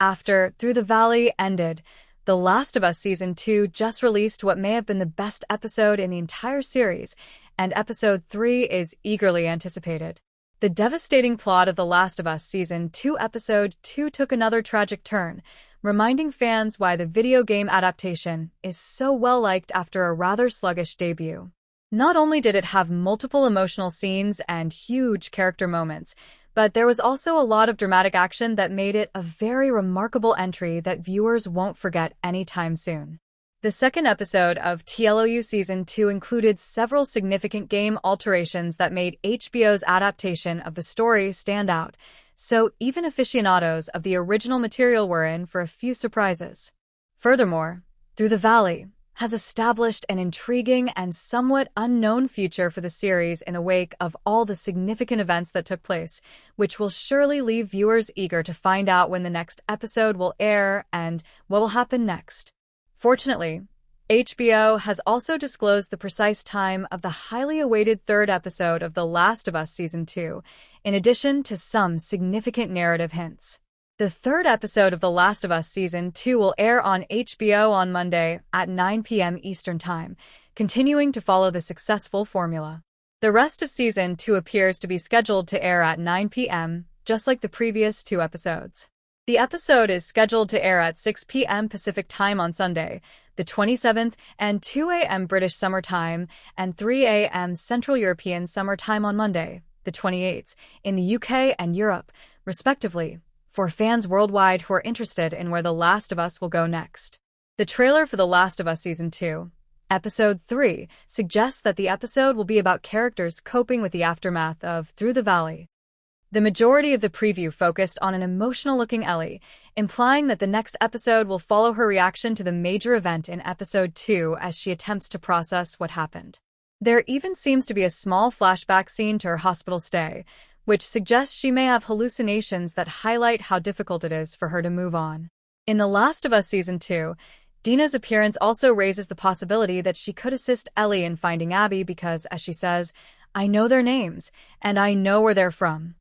After Through the Valley ended, The Last of Us Season 2 just released what may have been the best episode in the entire series, and Episode 3 is eagerly anticipated. The devastating plot of The Last of Us Season 2 Episode 2 took another tragic turn, reminding fans why the video game adaptation is so well-liked after a rather sluggish debut. Not only did it have multiple emotional scenes and huge character moments, but there was also a lot of dramatic action that made it a very remarkable entry that viewers won't forget anytime soon. The second episode of TLOU Season 2 included several significant game alterations that made HBO's adaptation of the story stand out, so even aficionados of the original material were in for a few surprises. Furthermore, Through the Valley has established an intriguing and somewhat unknown future for the series in the wake of all the significant events that took place, which will surely leave viewers eager to find out when the next episode will air and what will happen next. Fortunately, HBO has also disclosed the precise time of the highly awaited third episode of The Last of Us Season 2, in addition to some significant narrative hints. The third episode of The Last of Us Season 2 will air on HBO on Monday at 9 p.m. Eastern Time, continuing to follow the successful formula. The rest of Season 2 appears to be scheduled to air at 9 p.m., just like the previous two episodes. The episode is scheduled to air at 6 p.m. Pacific Time on Sunday, the 27th, and 2 a.m. British Summer Time, and 3 a.m. Central European Summer Time on Monday, the 28th, in the UK and Europe, respectively, for fans worldwide who are interested in where The Last of Us will go next. The trailer for The Last of Us Season 2, Episode 3, suggests that the episode will be about characters coping with the aftermath of Through the Valley. The majority of the preview focused on an emotional-looking Ellie, implying that the next episode will follow her reaction to the major event in Episode 2 as she attempts to process what happened. There even seems to be a small flashback scene to her hospital stay, which suggests she may have hallucinations that highlight how difficult it is for her to move on. In The Last of Us Season 2, Dina's appearance also raises the possibility that she could assist Ellie in finding Abby because, as she says, "I know their names, and I know where they're from."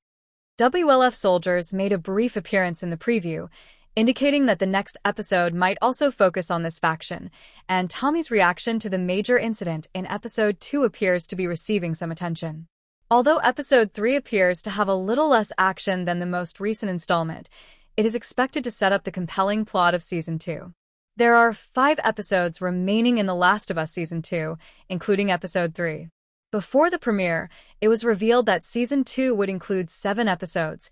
WLF soldiers made a brief appearance in the preview, indicating that the next episode might also focus on this faction, and Tommy's reaction to the major incident in Episode 2 appears to be receiving some attention. Although Episode 3 appears to have a little less action than the most recent installment, it is expected to set up the compelling plot of Season 2. There are 5 episodes remaining in The Last of Us Season 2, including Episode 3. Before the premiere, it was revealed that Season 2 would include 7 episodes,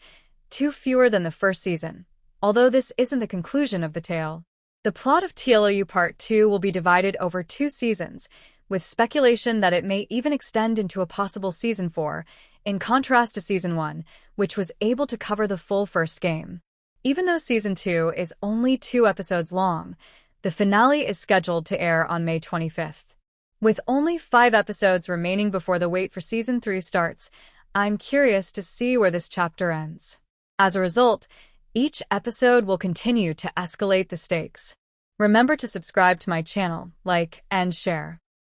2 fewer than the first season, although this isn't the conclusion of the tale. The plot of TLOU Part 2 will be divided over 2 seasons, with speculation that it may even extend into a possible Season 4, in contrast to Season 1, which was able to cover the full first game. Even though Season 2 is only 2 episodes long, the finale is scheduled to air on May 25th. With only 5 episodes remaining before the wait for Season 3 starts, I'm curious to see where this chapter ends. As a result, each episode will continue to escalate the stakes. Remember to subscribe to my channel, like, and share.